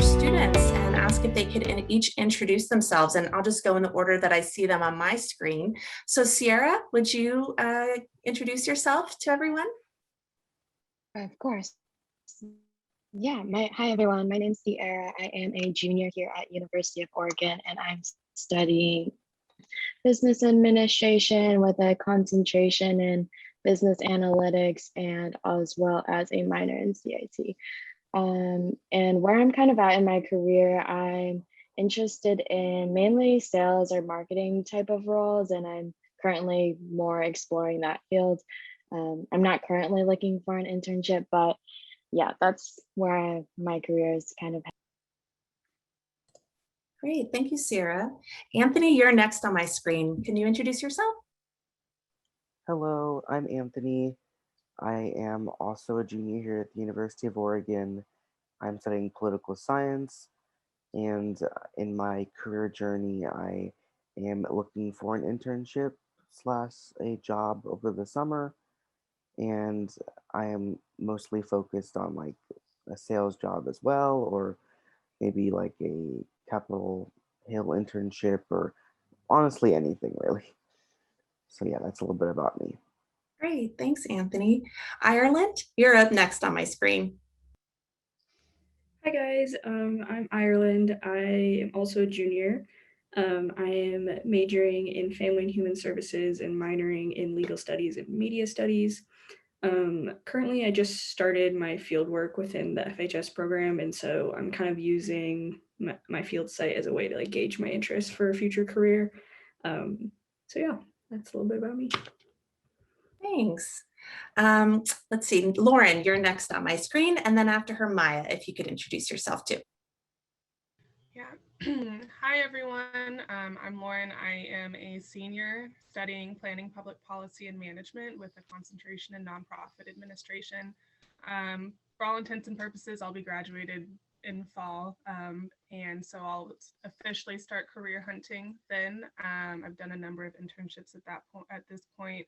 students and ask if they could each introduce themselves, and I'll just go in the order that I see them on my screen. So Sierra, would you introduce yourself to everyone? Of course. Yeah, hi everyone. My name's Sierra. I am a junior here at University of Oregon, and I'm studying business administration with a concentration in business analytics and as well as a minor in CIT. And where I'm kind of at in my career, I'm interested in mainly sales or marketing type of roles, and I'm currently more exploring that field. I'm not currently looking for an internship, but yeah, that's where my career is kind of. Great, thank you, Sierra. Anthony, you're next on my screen. Can you introduce yourself? Hello, I'm Anthony. I am also a junior here at the University of Oregon. I'm studying political science, and in my career journey, I am looking for an internship slash a job over the summer, and I am mostly focused on like a sales job as well, or maybe like a Capitol Hill internship, or honestly anything really. So yeah, that's a little bit about me. Great, thanks, Anthony. Ireland, you're up next on my screen. Hi guys, I'm Ireland. I am also a junior. I am majoring in family and human services and minoring in legal studies and media studies. Currently, I just started my field work within the FHS program, and so I'm kind of using my field site as a way to like gauge my interest for a future career. So yeah, that's a little bit about me. Thanks. Let's see, Lauren, you're next on my screen, and then after her, Maya, if you could introduce yourself too. Yeah. Hi, everyone. I'm Lauren. I am a senior studying planning, public policy, and management with a concentration in nonprofit administration. For all intents and purposes, I'll be graduated in fall, and so I'll officially start career hunting then. I've done a number of internships at this point,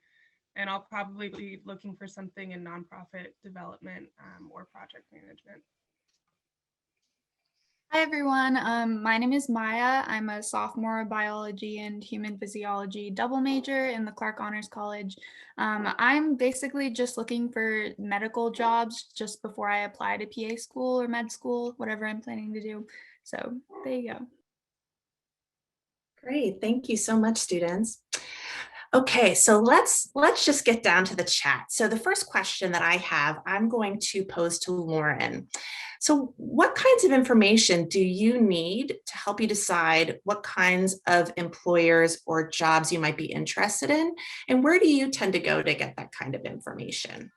and I'll probably be looking for something in nonprofit development or project management. Hi everyone, my name is Maya. I'm a sophomore biology and human physiology double major in the Clark Honors College. I'm basically just looking for medical jobs just before I apply to PA school or med school, whatever I'm planning to do. So there you go. Great, thank you so much, students. Okay, so let's just get down to the chat. So the first question that I have, I'm going to pose to Lauren. So what kinds of information do you need to help you decide what kinds of employers or jobs you might be interested in? And where do you tend to go to get that kind of information?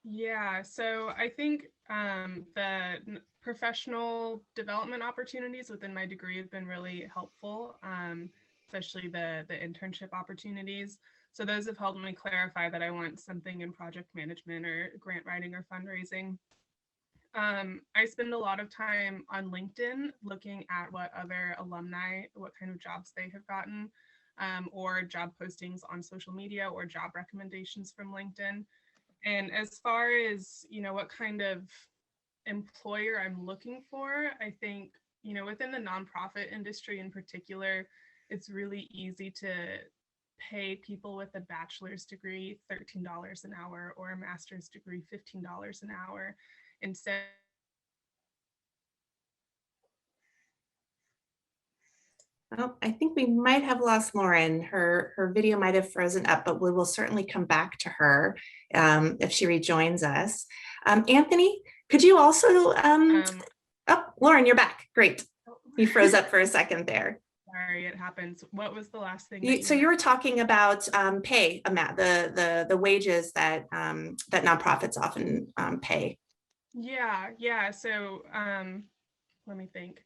Yeah, so I think the professional development opportunities within my degree have been really helpful, especially the internship opportunities. So those have helped me clarify that I want something in project management or grant writing or fundraising. I spend a lot of time on LinkedIn looking at what other alumni, what kind of jobs they have gotten, or job postings on social media or job recommendations from LinkedIn. And as far as, what kind of employer I'm looking for, I think, within the nonprofit industry in particular, it's really easy to pay people with a bachelor's degree $13 an hour or a master's degree $15 an hour instead. Well, I think we might have lost Lauren. Her video might have frozen up, but we will certainly come back to her if she rejoins us. Anthony, could you also, oh, Lauren, you're back. Great. You froze up for a second there. Sorry, it happens. What was the last thing? So you were talking about pay, the wages that that nonprofits often pay. Yeah. So let me think.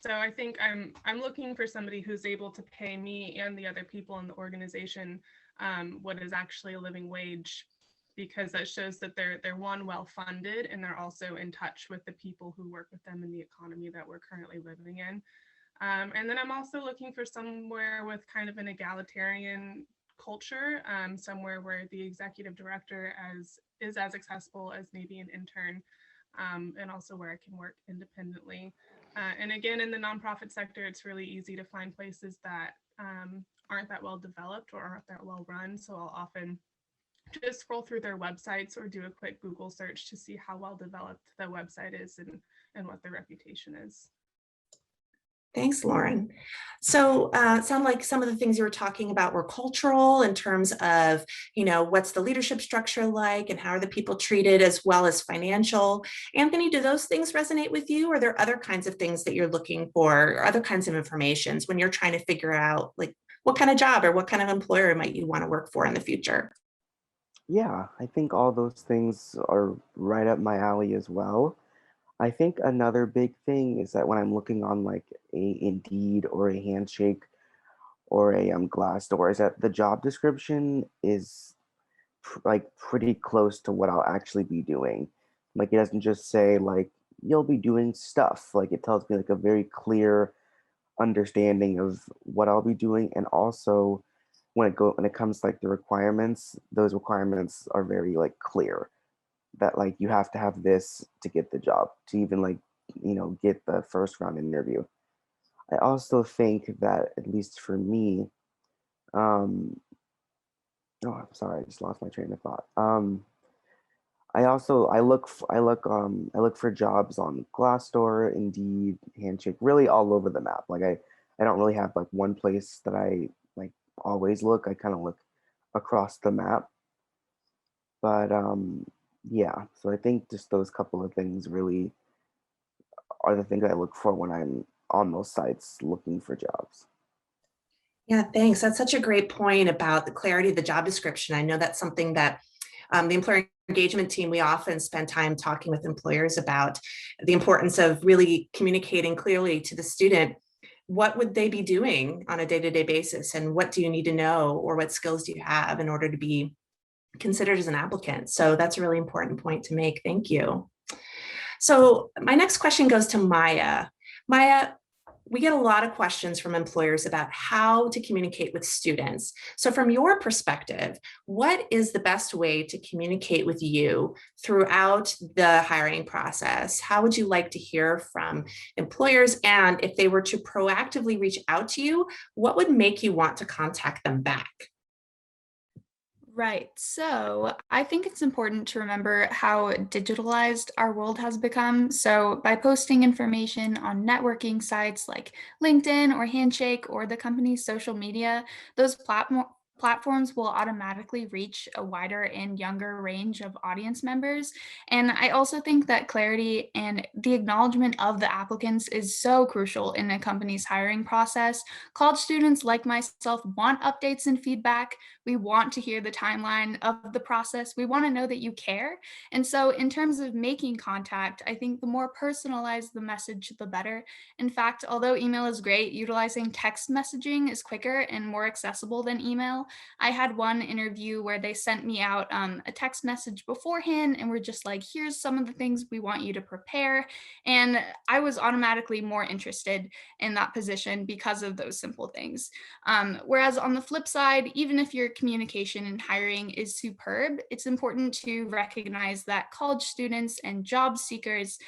So I think I'm looking for somebody who's able to pay me and the other people in the organization what is actually a living wage, because that shows that they're one, well funded, and they're also in touch with the people who work with them in the economy that we're currently living in. And then I'm also looking for somewhere with kind of an egalitarian culture, somewhere where the executive director is as accessible as maybe an intern. and also where I can work independently. And again, in the nonprofit sector, it's really easy to find places that aren't that well developed or aren't that well run. So I'll often just scroll through their websites or do a quick Google search to see how well developed the website is and what their reputation is. Thanks, Lauren. So it sounded like some of the things you were talking about were cultural in terms of, what's the leadership structure like and how are the people treated, as well as financial. Anthony, do those things resonate with you? Or are there other kinds of things that you're looking for, or other kinds of informations when you're trying to figure out like what kind of job or what kind of employer might you want to work for in the future? Yeah, I think all those things are right up my alley as well. I think another big thing is that when I'm looking on like a Indeed or a Handshake or a Glassdoor, is that the job description is like pretty close to what I'll actually be doing. Like it doesn't just say like you'll be doing stuff. Like it tells me like a very clear understanding of what I'll be doing, and also when it comes to like the requirements, those requirements are very like clear, that like you have to have this to get the job, to even like get the first round interview. I also think that, at least for me, um oh, I'm sorry, I just lost my train of thought. I look for jobs on Glassdoor, Indeed, Handshake, really all over the map. Like I don't really have like one place that I like always look. I kind of look across the map. But yeah, so I think just those couple of things really are the things I look for when I'm on those sites looking for jobs. Yeah, thanks. That's such a great point about the clarity of the job description. I know that's something that the employer engagement team, we often spend time talking with employers about the importance of really communicating clearly to the student what would they be doing on a day-to-day basis, and what do you need to know, or what skills do you have in order to be considered as an applicant. So that's a really important point to make. Thank you. So my next question goes to Maya. Maya, we get a lot of questions from employers about how to communicate with students. So from your perspective, what is the best way to communicate with you throughout the hiring process? How would you like to hear from employers? And if they were to proactively reach out to you, what would make you want to contact them back? Right. So I think it's important to remember how digitalized our world has become. So by posting information on networking sites like LinkedIn or Handshake or the company's social media, those platforms will automatically reach a wider and younger range of audience members. And I also think that clarity and the acknowledgement of the applicants is so crucial in a company's hiring process. College students like myself want updates and feedback. We want to hear the timeline of the process. We want to know that you care. And so, in terms of making contact, I think the more personalized the message, the better. In fact, although email is great, utilizing text messaging is quicker and more accessible than email. I had one interview where they sent me out a text message beforehand and were just like, here's some of the things we want you to prepare. And I was automatically more interested in that position because of those simple things. Whereas on the flip side, even if your communication and hiring is superb, it's important to recognize that college students and job seekers,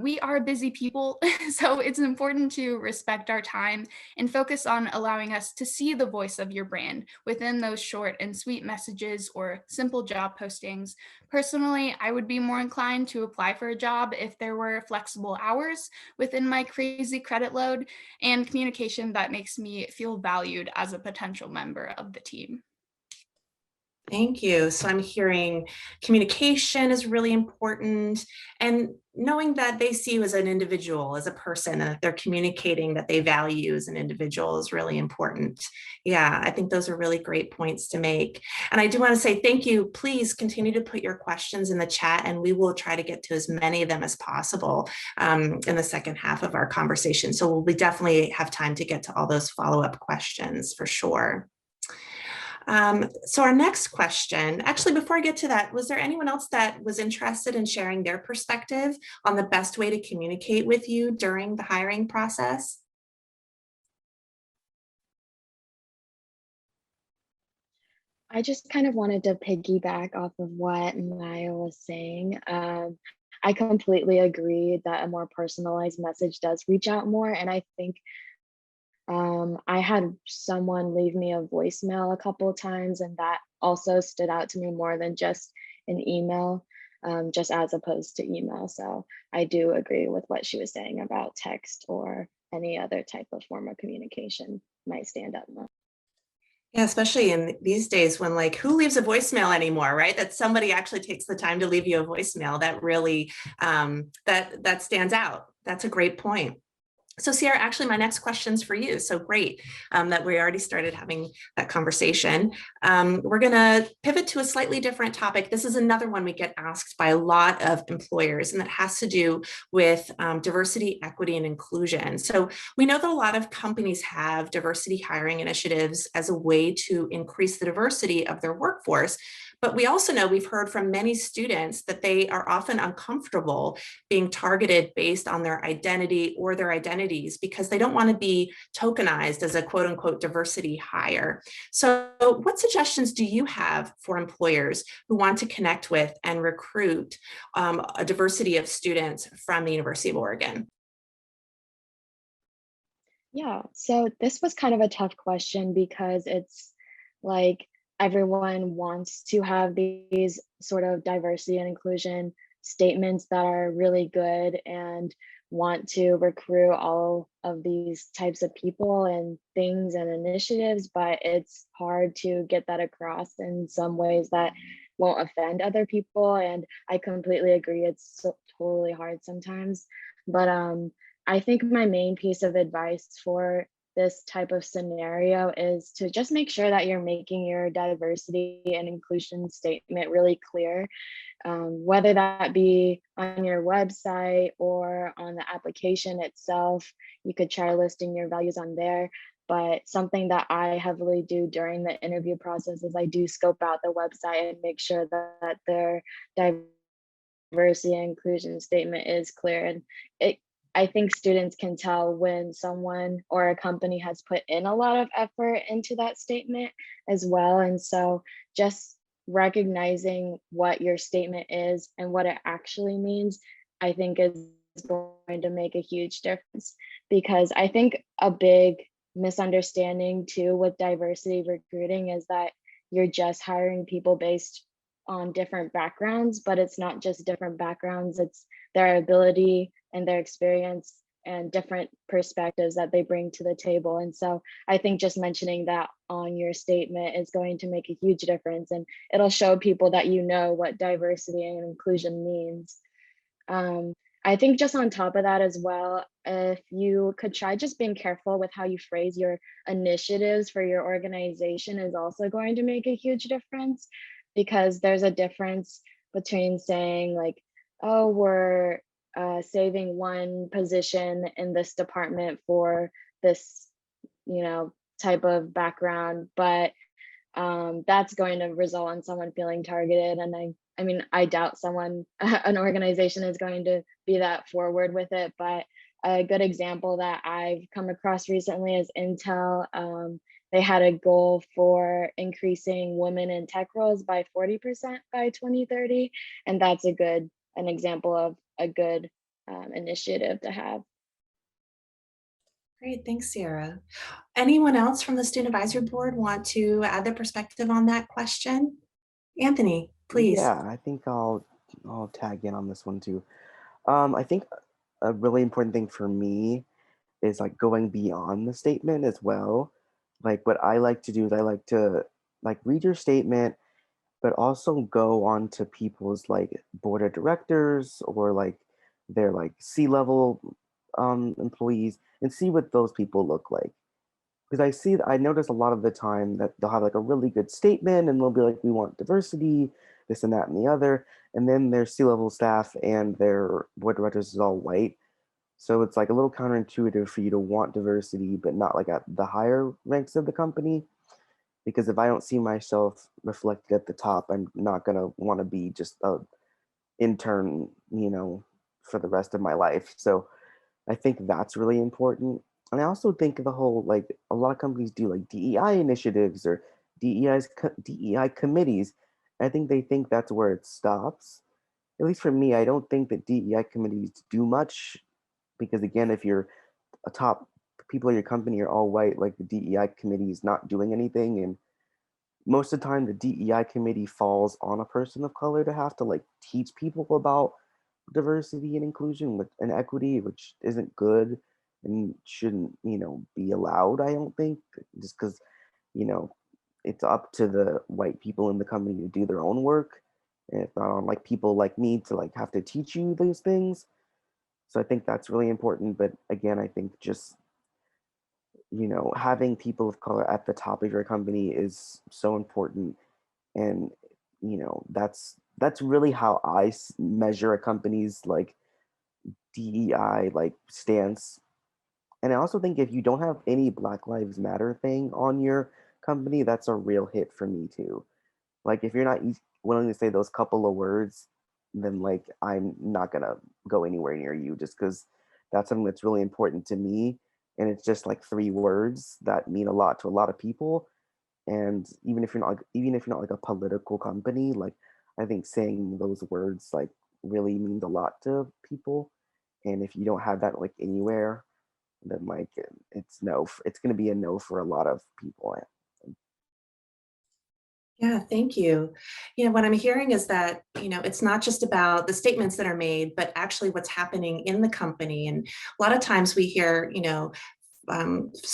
we are busy people. So it's important to respect our time and focus on allowing us to see the voice of your brand within those short and sweet messages or simple job postings. Personally, I would be more inclined to apply for a job if there were flexible hours within my crazy credit load and communication that makes me feel valued as a potential member of the team. Thank you. So I'm hearing communication is really important, and knowing that they see you as an individual, as a person, and that they're communicating that they value you as an individual is really important. Yeah, I think those are really great points to make. And I do want to say thank you. Please continue to put your questions in the chat, and we will try to get to as many of them as possible in the second half of our conversation. So we'll definitely have time to get to all those follow-up questions for sure. So our next question, actually, before I get to that, was there anyone else that was interested in sharing their perspective on the best way to communicate with you during the hiring process? I just kind of wanted to piggyback off of what Maya was saying. I completely agree that a more personalized message does reach out more. And I think I had someone leave me a voicemail a couple of times, and that also stood out to me more than just an email, just as opposed to email. So I do agree with what she was saying about text or any other type of form of communication might stand up more. Yeah, especially in these days when like who leaves a voicemail anymore, right? That somebody actually takes the time to leave you a voicemail, that really that stands out. That's a great point. So Sierra, actually my next question's for you. So great that we already started having that conversation. We're gonna pivot to a slightly different topic. This is another one we get asked by a lot of employers, and that has to do with diversity, equity, and inclusion. So we know that a lot of companies have diversity hiring initiatives as a way to increase the diversity of their workforce. But we also know, we've heard from many students that they are often uncomfortable being targeted based on their identity or their identities because they don't want to be tokenized as a quote unquote diversity hire. So what suggestions do you have for employers who want to connect with and recruit a diversity of students from the University of Oregon? Yeah, so this was kind of a tough question because it's like everyone wants to have these sort of diversity and inclusion statements that are really good and want to recruit all of these types of people and things and initiatives, but it's hard to get that across in some ways that won't offend other people. And I completely agree, it's totally hard sometimes. But I think my main piece of advice for this type of scenario is to just make sure that you're making your diversity and inclusion statement really clear, whether that be on your website or on the application itself. You could try listing your values on there. But something that I heavily do during the interview process is I do scope out the website and make sure that their diversity and inclusion statement is clear. And it I think students can tell when someone or a company has put in a lot of effort into that statement as well. And so just recognizing what your statement is and what it actually means, I think is going to make a huge difference. Because I think a big misunderstanding too with diversity recruiting is that you're just hiring people based on different backgrounds, but it's not just different backgrounds, it's their ability and their experience and different perspectives that they bring to the table. And so I think just mentioning that on your statement is going to make a huge difference, and it'll show people that you know what diversity and inclusion means. I think just on top of that as well, if you could try just being careful with how you phrase your initiatives for your organization is also going to make a huge difference, because there's a difference between saying like, oh, we're saving one position in this department for this, type of background, but that's going to result in someone feeling targeted. And I mean, I doubt an organization is going to be that forward with it. But a good example that I've come across recently is Intel. They had a goal for increasing women in tech roles by 40% by 2030. And that's an example of a good initiative to have. Great, thanks, Sierra. Anyone else from the Student Advisory Board want to add their perspective on that question? Anthony, please. Yeah, I think I'll tag in on this one too. I think a really important thing for me is like going beyond the statement as well. Like what I like to do is I like to like read your statement, but also go on to people's like board of directors or like their like C-level employees and see what those people look like. Because I notice a lot of the time that they'll have like a really good statement and they'll be like, we want diversity, this and that and the other. And then their C-level staff and their board of directors is all white. So it's like a little counterintuitive for you to want diversity, but not like at the higher ranks of the company. Because if I don't see myself reflected at the top, I'm not gonna want to be just a intern, for the rest of my life. So I think that's really important. And I also think the whole like a lot of companies do like DEI initiatives or DEI committees. I think they think that's where it stops. at least for me, I don't think that DEI committees do much because again, if you're a top people in your company are all white, like the DEI committee is not doing anything, and most of the time the DEI committee falls on a person of color to have to like teach people about diversity and inclusion and equity, which isn't good and shouldn't, be allowed, I don't think, just because, you know, it's up to the white people in the company to do their own work. And it's not on like people like me to like have to teach you those things. So I think that's really important. But again, I think just, having people of color at the top of your company is so important. And, that's really how I measure a company's like DEI like stance. And I also think if you don't have any Black Lives Matter thing on your company, that's a real hit for me too. Like if you're not willing to say those couple of words, then like I'm not gonna go anywhere near you just because that's something that's really important to me. And it's just like three words that mean a lot to a lot of people. And even if you're not like a political company, like I think saying those words like really means a lot to people. And if you don't have that like anywhere, then like it's no, it's gonna be a no for a lot of people. Yeah, thank you. What I'm hearing is that, it's not just about the statements that are made, but actually what's happening in the company. And a lot of times we hear,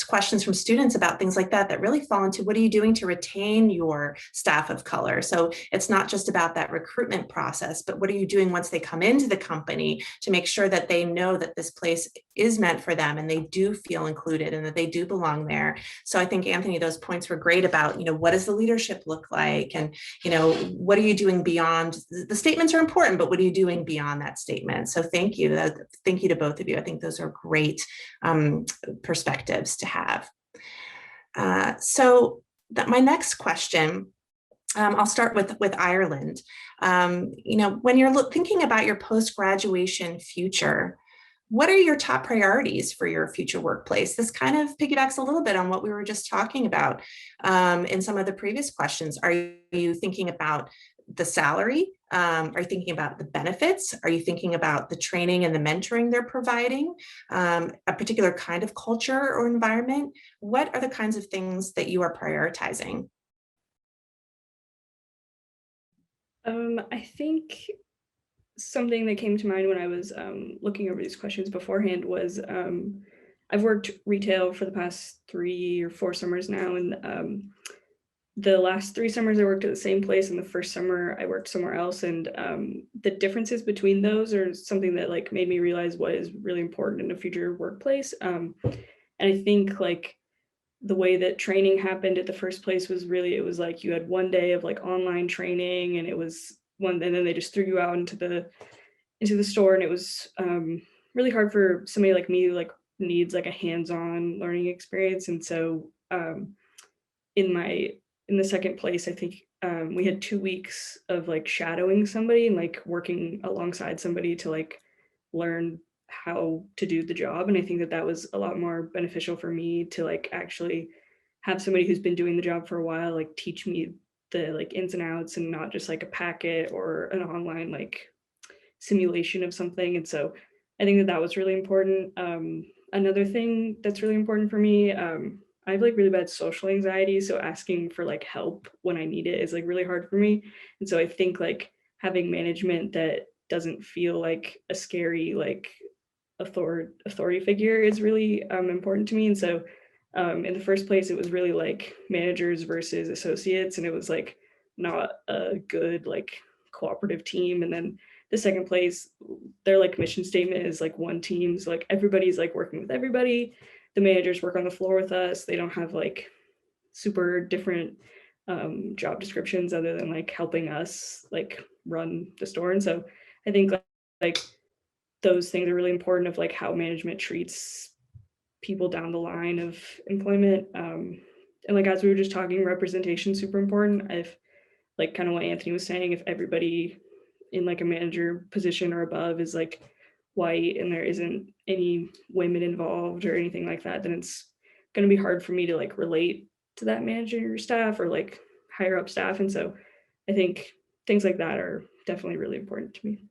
questions from students about things like that really fall into what are you doing to retain your staff of color. So it's not just about that recruitment process, but what are you doing once they come into the company to make sure that they know that this place is meant for them and they do feel included and that they do belong there. So I think, Anthony, those points were great about, what does the leadership look like? And, what are you doing beyond the statements are important, but what are you doing beyond that statement? So thank you. Thank you to both of you. I think those are great perspectives to have. My next question, I'll start with Ireland. When you're thinking about your post-graduation future, what are your top priorities for your future workplace? This kind of piggybacks a little bit on what we were just talking about in some of the previous questions. Are you thinking about the salary? Are you thinking about the benefits? Are you thinking about the training and the mentoring they're providing? A particular kind of culture or environment? What are the kinds of things that you are prioritizing? I think something that came to mind when I was looking over these questions beforehand was I've worked retail for the past 3 or 4 summers now, and the last 3 summers I worked at the same place, and the first summer I worked somewhere else, and the differences between those are something that like made me realize what is really important in a future workplace. And I think like the way that training happened at the first place was really, it was like you had one day of like online training, and it was one, and then they just threw you out into the store, and it was really hard for somebody like me who like needs like a hands-on learning experience. And so in the second place, I think we had 2 weeks of like shadowing somebody and like working alongside somebody to like learn how to do the job. And I think that that was a lot more beneficial for me to like actually have somebody who's been doing the job for a while like teach me the like ins and outs, and not just like a packet or an online like simulation of something. And so I think that that was really important. Another thing that's really important for me, I have like really bad social anxiety, so asking for like help when I need it is like really hard for me. And so I think like having management that doesn't feel like a scary like authority figure is really important to me. And so in the first place, it was really like managers versus associates, and it was like not a good like cooperative team. And then the second place, their like mission statement is like one team, so like everybody's like working with everybody. The managers work on the floor with us. They don't have like super different job descriptions other than like helping us like run the store. And so I think like those things are really important of like how management treats people down the line of employment. And like as we were just talking, representation is super important. If like kind of what Anthony was saying, if everybody in like a manager position or above is like white and there isn't any women involved or anything like that, then it's going to be hard for me to like relate to that manager staff or like higher up staff. And so I think things like that are definitely really important to me.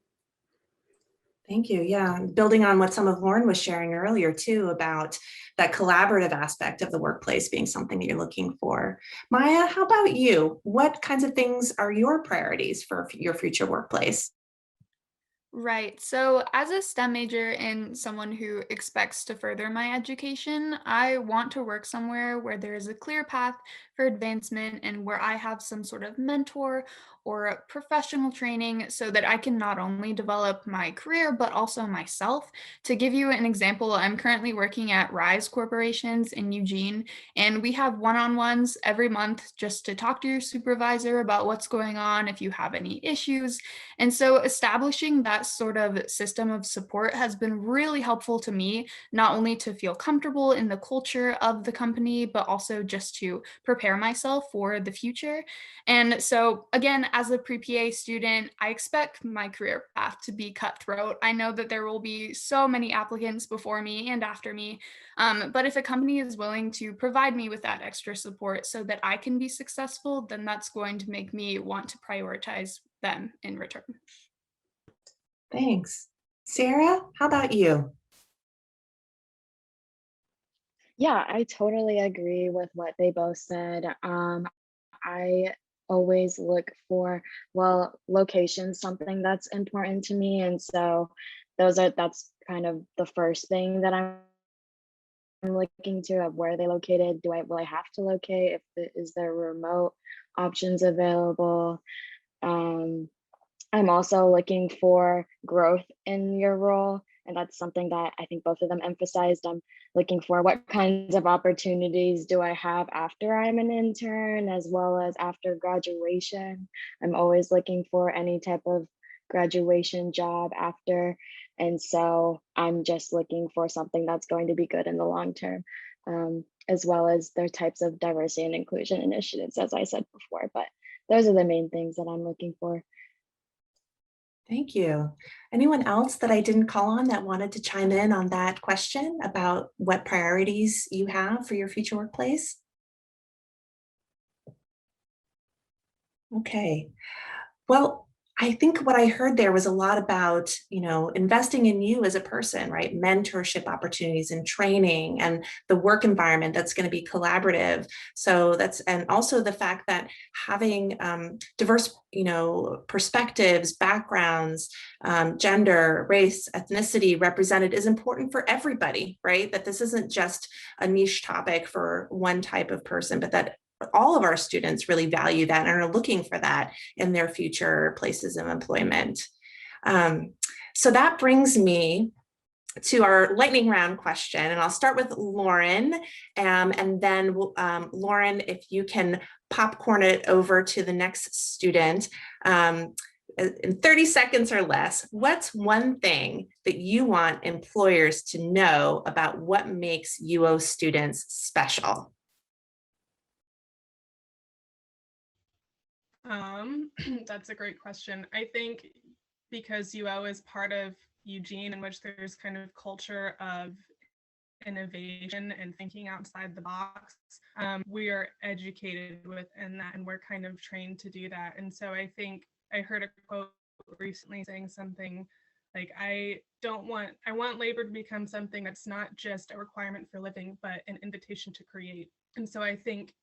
Thank you. Yeah, building on what some of Lauren was sharing earlier too about that collaborative aspect of the workplace being something that you're looking for. Maya, how about you? What kinds of things are your priorities for your future workplace? Right. So, as a STEM major and someone who expects to further my education, I want to work somewhere where there is a clear path for advancement and where I have some sort of mentor or professional training so that I can not only develop my career, but also myself. To give you an example, I'm currently working at Rise Corporations in Eugene, and we have one on ones every month just to talk to your supervisor about what's going on, if you have any issues, and so establishing that sort of system of support has been really helpful to me, not only to feel comfortable in the culture of the company, but also just to prepare myself for the future. And so, again, as a pre PA student, I expect my career path to be cutthroat. I know that there will be so many applicants before me and after me. But if a company is willing to provide me with that extra support so that I can be successful, then that's going to make me want to prioritize them in return. Thanks. Sarah, how about you? Yeah, I totally agree with what they both said. I always look for, well, location, something that's important to me. And so that's kind of the first thing that I'm looking to, of where are they located? Will I have to locate? Is there remote options available? Um, I'm also looking for growth in your role. And that's something that I think both of them emphasized. I'm looking for what kinds of opportunities do I have after I'm an intern, as well as after graduation. I'm always looking for any type of graduation job after. And so I'm just looking for something that's going to be good in the long term, as well as their types of diversity and inclusion initiatives, as I said before. But those are the main things that I'm looking for. Thank you. Anyone else that I didn't call on that wanted to chime in on that question about what priorities you have for your future workplace? Okay. Well, I think what I heard there was a lot about, investing in you as a person, right? Mentorship opportunities and training and the work environment that's going to be collaborative. So and also the fact that having diverse, perspectives, backgrounds, gender, race, ethnicity represented is important for everybody, right? That this isn't just a niche topic for one type of person, but that all of our students really value that and are looking for that in their future places of employment. So that brings me to our lightning round question, and I'll start with Lauren, and then Lauren, if you can popcorn it over to the next student in 30 seconds or less. What's one thing that you want employers to know about what makes UO students special? That's a great question. I think because UO is part of Eugene, in which there's kind of culture of innovation and thinking outside the box, we are educated within that, and we're kind of trained to do that. And so I think I heard a quote recently saying something like, I want labor to become something that's not just a requirement for living, but an invitation to create. And so I think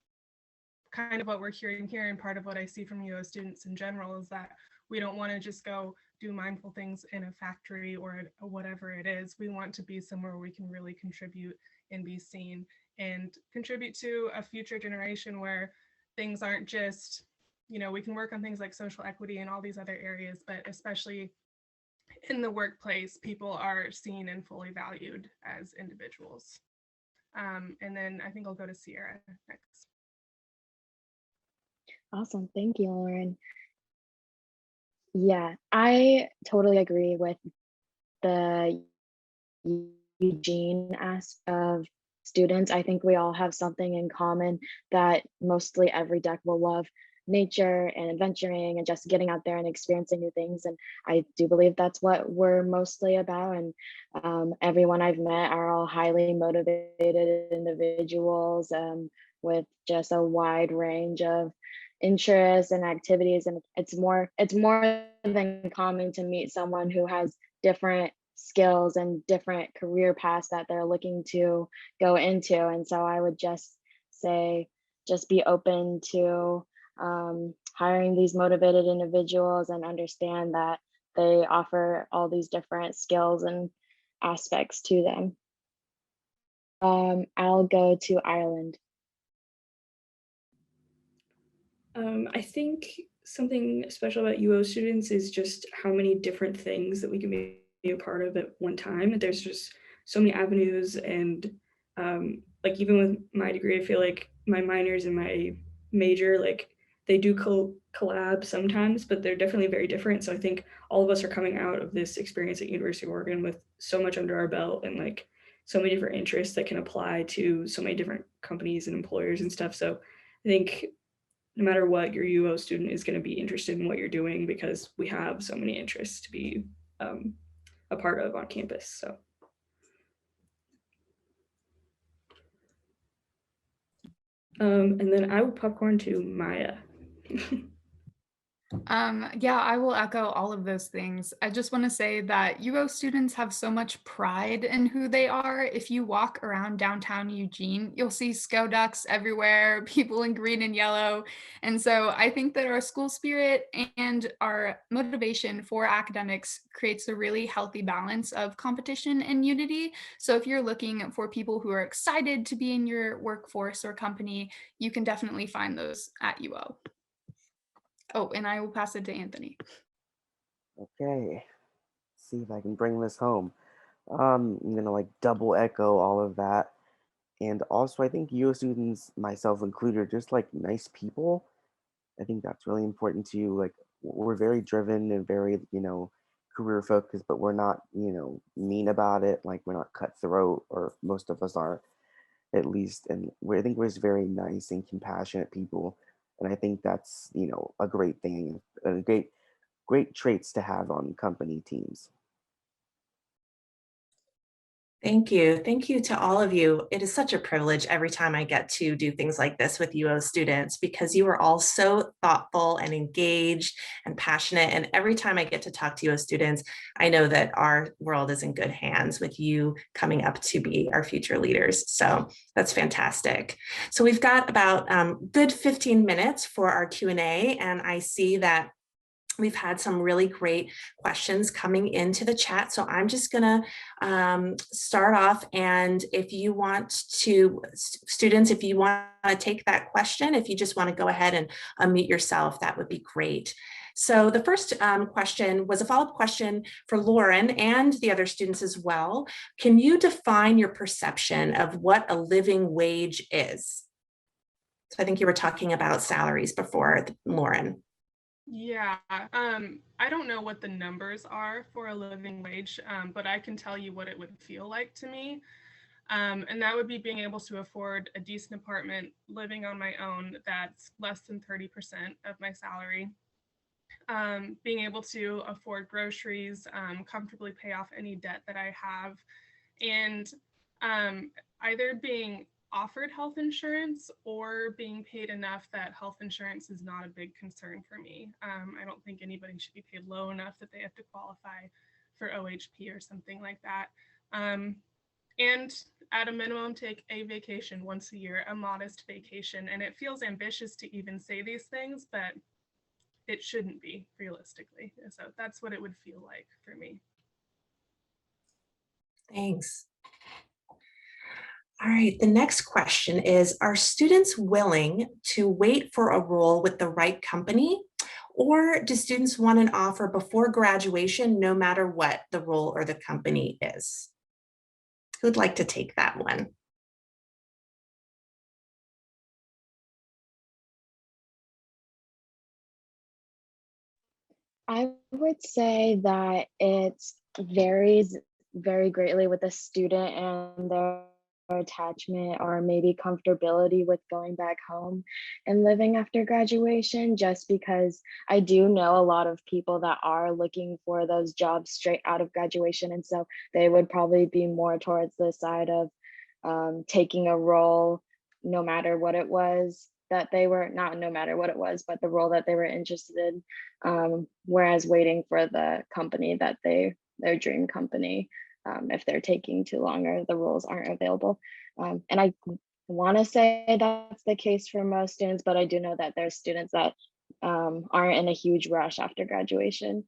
kind of what we're hearing here, and part of what I see from UO students in general, is that we don't want to just go do mindful things in a factory or whatever it is. We want to be somewhere where we can really contribute and be seen and contribute to a future generation where things aren't just, we can work on things like social equity and all these other areas, but especially in the workplace, people are seen and fully valued as individuals. And then I think I'll go to Sierra next. Awesome. Thank you, Lauren. Yeah, I totally agree with the Eugene aspect of students. I think we all have something in common, that mostly every deck will love nature and adventuring and just getting out there and experiencing new things. And I do believe that's what we're mostly about. And everyone I've met are all highly motivated individuals, with just a wide range of interests and activities. And it's more than common to meet someone who has different skills and different career paths that they're looking to go into. And so I would just say, just be open to hiring these motivated individuals and understand that they offer all these different skills and aspects to them. I'll go to Ireland. I think something special about UO students is just how many different things that we can be a part of at one time. There's just so many avenues, and like even with my degree, I feel like my minors and my major, like they do collab sometimes, but they're definitely very different. So I think all of us are coming out of this experience at University of Oregon with so much under our belt and like so many different interests that can apply to so many different companies and employers and stuff. So I think no matter what, your UO student is going to be interested in what you're doing because we have so many interests to be a part of on campus. So. And then I would popcorn to Maya. Yeah, I will echo all of those things. I just want to say that UO students have so much pride in who they are. If you walk around downtown Eugene, you'll see SCO ducks everywhere, people in green and yellow. And so I think that our school spirit and our motivation for academics creates a really healthy balance of competition and unity. So if you're looking for people who are excited to be in your workforce or company, you can definitely find those at UO. Oh, and I will pass it to Anthony. Okay, see if I can bring this home. I'm gonna like double echo all of that. And also, I think UO students, myself included, are just like nice people. I think that's really important too. Like, we're very driven and very, career focused, but we're not, mean about it. Like, we're not cutthroat, or most of us are, at least. And I think we're just very nice and compassionate people. And I think that's, a great thing, and great traits to have on company teams. Thank you. Thank you to all of you. It is such a privilege every time I get to do things like this with UO students because you are all so thoughtful and engaged and passionate. And every time I get to talk to UO students, I know that our world is in good hands with you coming up to be our future leaders. So that's fantastic. So we've got about good 15 minutes for our Q&A, and I see that we've had some really great questions coming into the chat. So I'm just gonna start off, and if you want to, students, if you want to take that question, if you just want to go ahead and unmute yourself, that would be great. So the first question was a follow-up question for Lauren and the other students as well. Can you define your perception of what a living wage is? So I think you were talking about salaries before, Lauren. Yeah, I don't know what the numbers are for a living wage, but I can tell you what it would feel like to me. And that would be being able to afford a decent apartment, living on my own, that's less than 30% of my salary. Being able to afford groceries, comfortably pay off any debt that I have, and either being offered health insurance or being paid enough that health insurance is not a big concern for me. I don't think anybody should be paid low enough that they have to qualify for OHP or something like that. And at a minimum, take a vacation once a year, a modest vacation. And it feels ambitious to even say these things, but it shouldn't be realistically. So that's what it would feel like for me. Thanks. All right, the next question is, are students willing to wait for a role with the right company, or do students want an offer before graduation, no matter what the role or the company is? Who'd like to take that one? I would say that it varies very greatly with the student and their attachment or maybe comfortability with going back home and living after graduation, just because I do know a lot of people that are looking for those jobs straight out of graduation. And so they would probably be more towards the side of taking a role no matter what it was that they were, not no matter what it was, but the role that they were interested in, whereas waiting for the company that they their dream company if they're taking too long or the roles aren't available. And I want to say that's the case for most students, but I do know that there's students that aren't in a huge rush after graduation.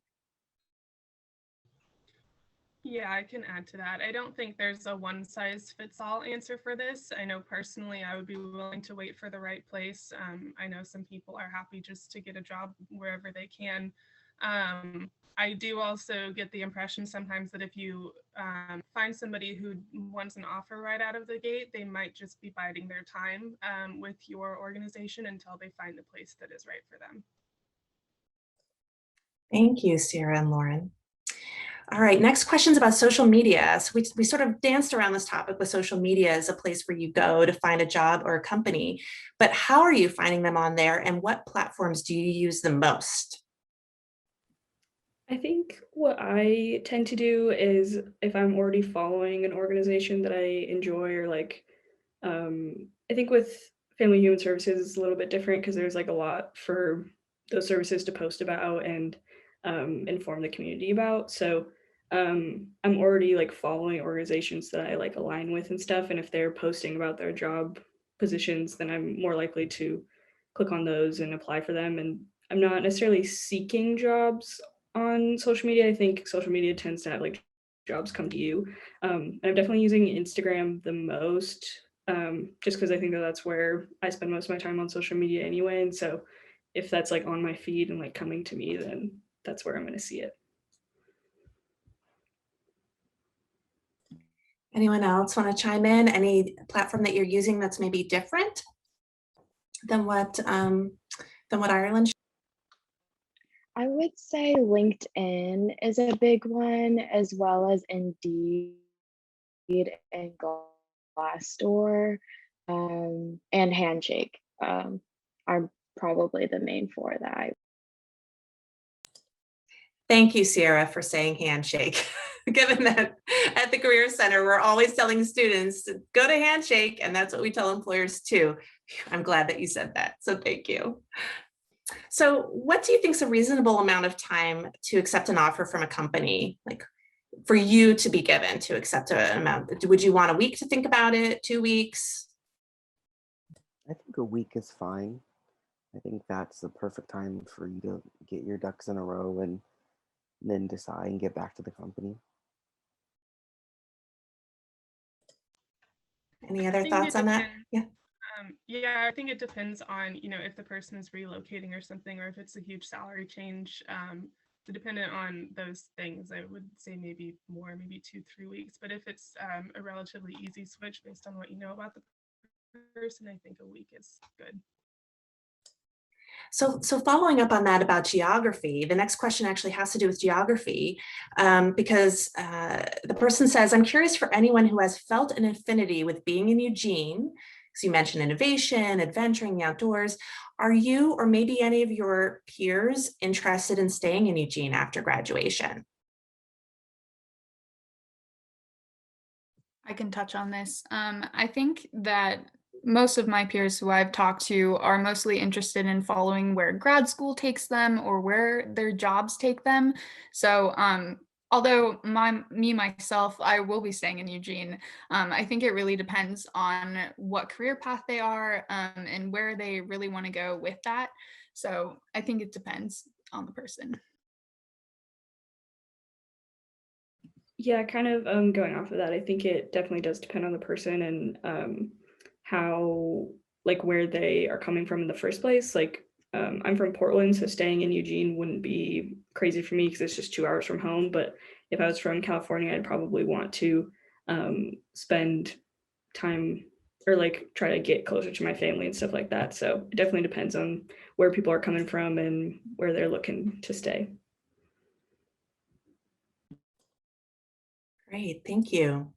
Yeah, I can add to that. I don't think there's a one size fits all answer for this. I know personally I would be willing to wait for the right place. I know some people are happy just to get a job wherever they can. I do also get the impression sometimes that if you find somebody who wants an offer right out of the gate, they might just be biding their time with your organization until they find the place that is right for them. Thank you, Sarah and Lauren. All right, next question's about social media. So we sort of danced around this topic with social media as a place where you go to find a job or a company, but how are you finding them on there and what platforms do you use the most? I think what I tend to do is if I'm already following an organization that I enjoy or like, I think with Family Human Services it's a little bit different because there's like a lot for those services to post about and inform the community about. So I'm already like following organizations that I like align with and stuff. And if they're posting about their job positions, then I'm more likely to click on those and apply for them. And I'm not necessarily seeking jobs on social media. I think social media tends to have like jobs come to you. And I'm definitely using Instagram the most, just because I think that that's where I spend most of my time on social media anyway. And so if that's like on my feed and like coming to me, then that's where I'm going to see it. Anyone else want to chime in? Any platform that you're using that's maybe different than what Ireland? I would say LinkedIn is a big one, as well as Indeed and Glassdoor, and Handshake are probably the main four that I. Thank you, Sierra, for saying Handshake. Given that at the Career Center, we're always telling students to go to Handshake, and that's what we tell employers too. I'm glad that you said that, so thank you. So what do you think is a reasonable amount of time to accept an offer from a company, like for you to be given to accept an amount? Would you want a week to think about it, 2 weeks? I think a week is fine. I think that's the perfect time for you to get your ducks in a row and then decide and get back to the company. Any other thoughts on that? Yeah. Yeah, I think it depends on, if the person is relocating or something, or if it's a huge salary change. So dependent on those things, I would say maybe more, maybe 2-3 weeks. But if it's a relatively easy switch based on what you know about the person, I think a week is good. So following up on that about geography, the next question actually has to do with geography, because the person says, I'm curious for anyone who has felt an affinity with being in Eugene. So you mentioned innovation, adventuring, the outdoors. Are you or maybe any of your peers interested in staying in Eugene after graduation? I can touch on this. I think that most of my peers who I've talked to are mostly interested in following where grad school takes them or where their jobs take them. So although myself, I will be staying in Eugene. I think it really depends on what career path they are and where they really want to go with that. So I think it depends on the person. Yeah, kind of going off of that, I think it definitely does depend on the person and how, like, where they are coming from in the first place. Like, I'm from Portland, so staying in Eugene wouldn't be crazy for me because it's just 2 hours from home. But if I was from California, I'd probably want to spend time or like try to get closer to my family and stuff like that. So it definitely depends on where people are coming from and where they're looking to stay. Great, thank you.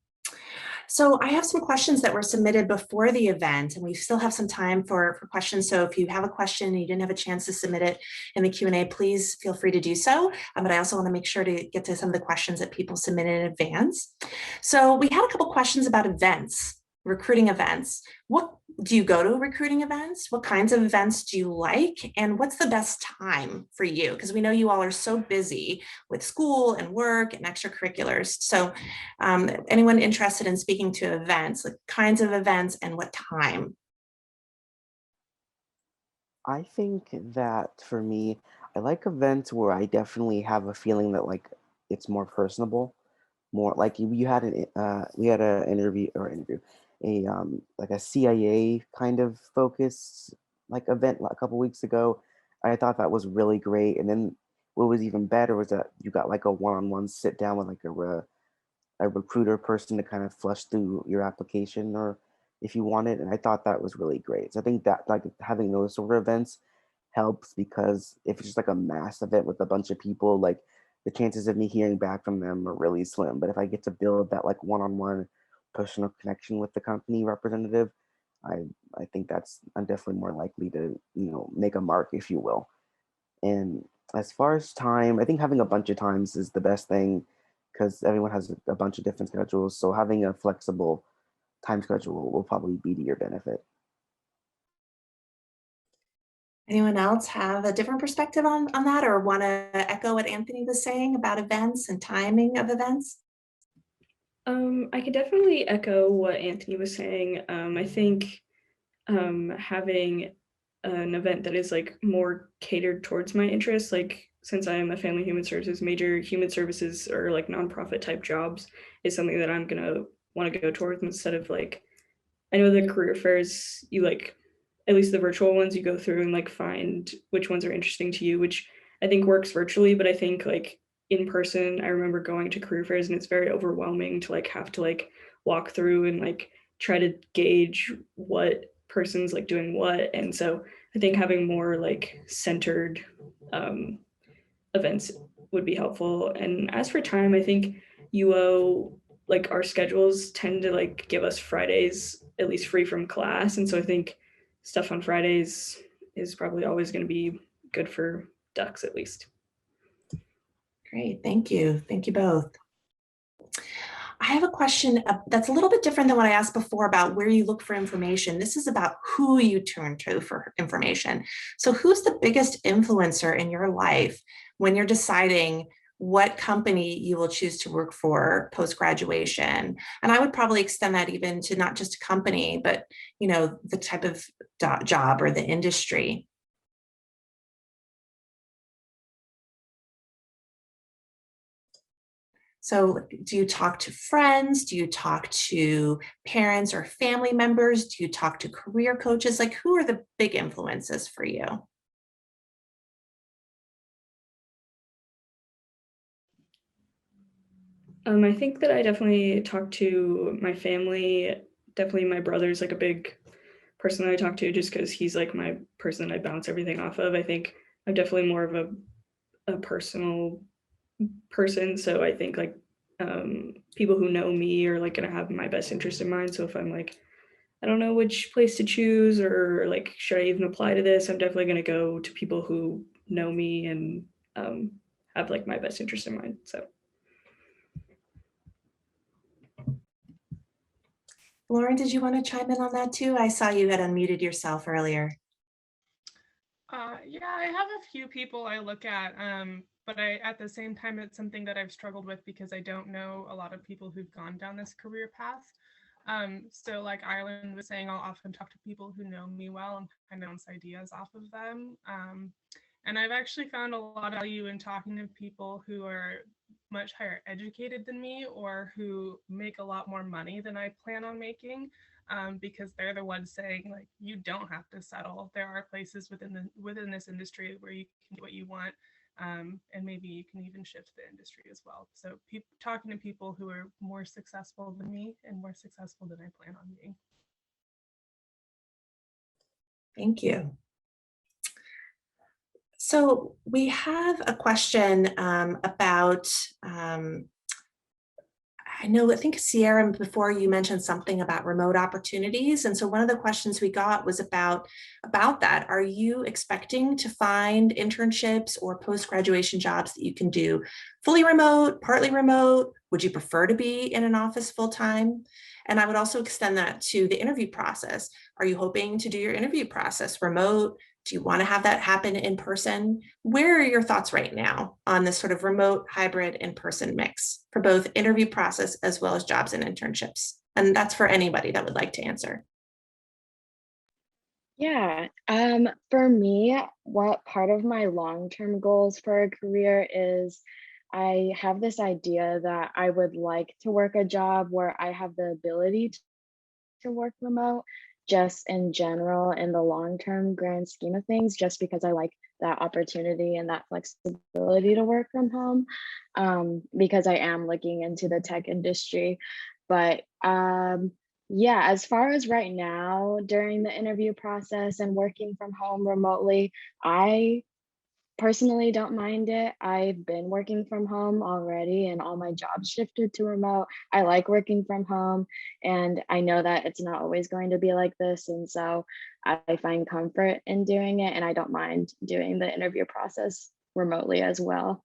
So I have some questions that were submitted before the event, and we still have some time for questions. So if you have a question and you didn't have a chance to submit it in the Q&A, please feel free to do so. But I also want to make sure to get to some of the questions that people submitted in advance. So we had a couple questions about events. recruiting events. What do you go to recruiting events? What kinds of events do you like? And what's the best time for you? Because we know you all are so busy with school and work and extracurriculars. So anyone interested in speaking to events, like kinds of events and what time? I think that for me, I like events where I definitely have a feeling that like it's more personable, more like you had an we had an interview a like a CIA kind of focused like event a couple weeks ago. I thought that was really great, and then what was even better was that you got like a one-on-one sit down with like a recruiter person to kind of flush through your application or if you want it. And I thought that was really great. So I think that like having those sort of events helps because if it's just like a mass event with a bunch of people, like the chances of me hearing back from them are really slim. But if I get to build that like one-on-one personal connection with the company representative, I I think that's I'm definitely more likely to, make a mark, if you will. And as far as time, I think having a bunch of times is the best thing because everyone has a bunch of different schedules. So having a flexible time schedule will probably be to your benefit. Anyone else have a different perspective on that or want to echo what Anthony was saying about events and timing of events? I could definitely echo what Anthony was saying. I think having an event that is like more catered towards my interests, like since I am a family human services major, human services or like nonprofit type jobs is something that I'm gonna want to go towards instead of like I know the career fairs you like at least the virtual ones you go through and like find which ones are interesting to you, which I think works virtually, but I think like in person, I remember going to career fairs and it's very overwhelming to like have to like walk through and like try to gauge what person's like doing what. And so I think having more like centered um, events would be helpful. And as for time, I think UO like our schedules tend to like give us Fridays at least free from class. And so I think stuff on Fridays is probably always going to be good for ducks at least. Great, thank you. Thank you both. I have a question that's a little bit different than what I asked before about where you look for information. This is about who you turn to for information. So who's the biggest influencer in your life when you're deciding what company you will choose to work for post-graduation? And I would probably extend that even to not just a company, but the type of job or the industry. So do you talk to friends? Do you talk to parents or family members? Do you talk to career coaches? Like, who are the big influences for you? I think that I definitely talk to my family. Definitely my brother's like a big person that I talk to just because he's like my person I bounce everything off of. I think I'm definitely more of a personal person. So I think like people who know me are like going to have my best interest in mind. So if I'm like, I don't know which place to choose or like, should I even apply to this? I'm definitely going to go to people who know me and have like my best interest in mind. So. Lauren, did you want to chime in on that too? I saw you had unmuted yourself earlier. Yeah, I have a few people I look at, but at the same time, it's something that I've struggled with because I don't know a lot of people who've gone down this career path. So like Ireland was saying, I'll often talk to people who know me well and kind of bounce ideas off of them. And I've actually found a lot of value in talking to people who are much higher educated than me or who make a lot more money than I plan on making. Because they're the ones saying like you don't have to settle. There are places within this industry where you can do what you want, and maybe you can even shift the industry as well. So talking to people who are more successful than me and more successful than I plan on being. Thank you. So we have a question about I think Sierra, before you mentioned something about remote opportunities. And so one of the questions we got was about that. Are you expecting to find internships or post-graduation jobs that you can do fully remote, partly remote? Would you prefer to be in an office full-time? And I would also extend that to the interview process. Are you hoping to do your interview process remote? Do you want to have that happen in person? Where are your thoughts right now on this sort of remote, hybrid, in-person mix for both interview process as well as jobs and internships? And that's for anybody that would like to answer. Yeah, for me, what part of my long-term goals for a career is I have this idea that I would like to work a job where I have the ability to work remote, just in general, in the long-term grand scheme of things, just because I like that opportunity and that flexibility to work from home, because I am looking into the tech industry. But yeah, as far as right now, during the interview process and working from home remotely, I personally don't mind it. I've been working from home already and all my jobs shifted to remote. I like working from home and I know that it's not always going to be like this. And so I find comfort in doing it and I don't mind doing the interview process remotely as well.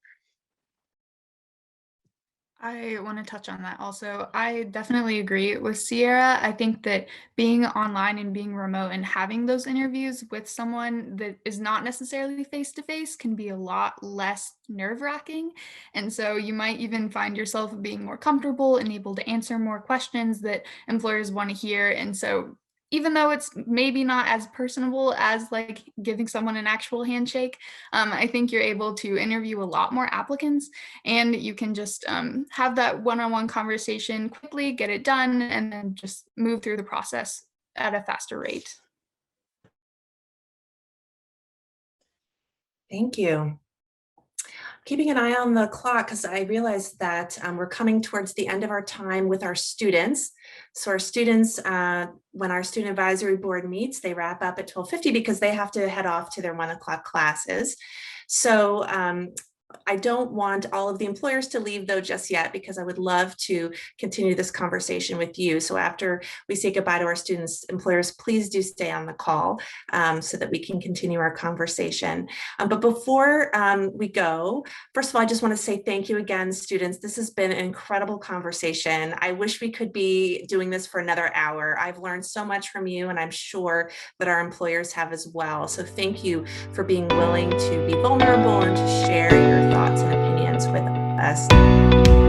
I want to touch on that also. I definitely agree with Sierra. I think that being online and being remote and having those interviews with someone that is not necessarily face to face can be a lot less nerve-wracking. And so you might even find yourself being more comfortable and able to answer more questions that employers want to hear. And so even though it's maybe not as personable as like giving someone an actual handshake, I think you're able to interview a lot more applicants and you can just have that one-on-one conversation quickly, get it done, and then just move through the process at a faster rate. Thank you. Keeping an eye on the clock because I realize that we're coming towards the end of our time with our students. So our students, when our student advisory board meets, they wrap up at 12:50 because they have to head off to their 1 o'clock classes. So I don't want all of the employers to leave though just yet, because I would love to continue this conversation with you. So after we say goodbye to our students, employers, please do stay on the call so that we can continue our conversation. But before we go, first of all, I just want to say thank you again, students. This has been an incredible conversation. I wish we could be doing this for another hour. I've learned so much from you, and I'm sure that our employers have as well. So thank you for being willing to be vulnerable and to share your thoughts and opinions with us.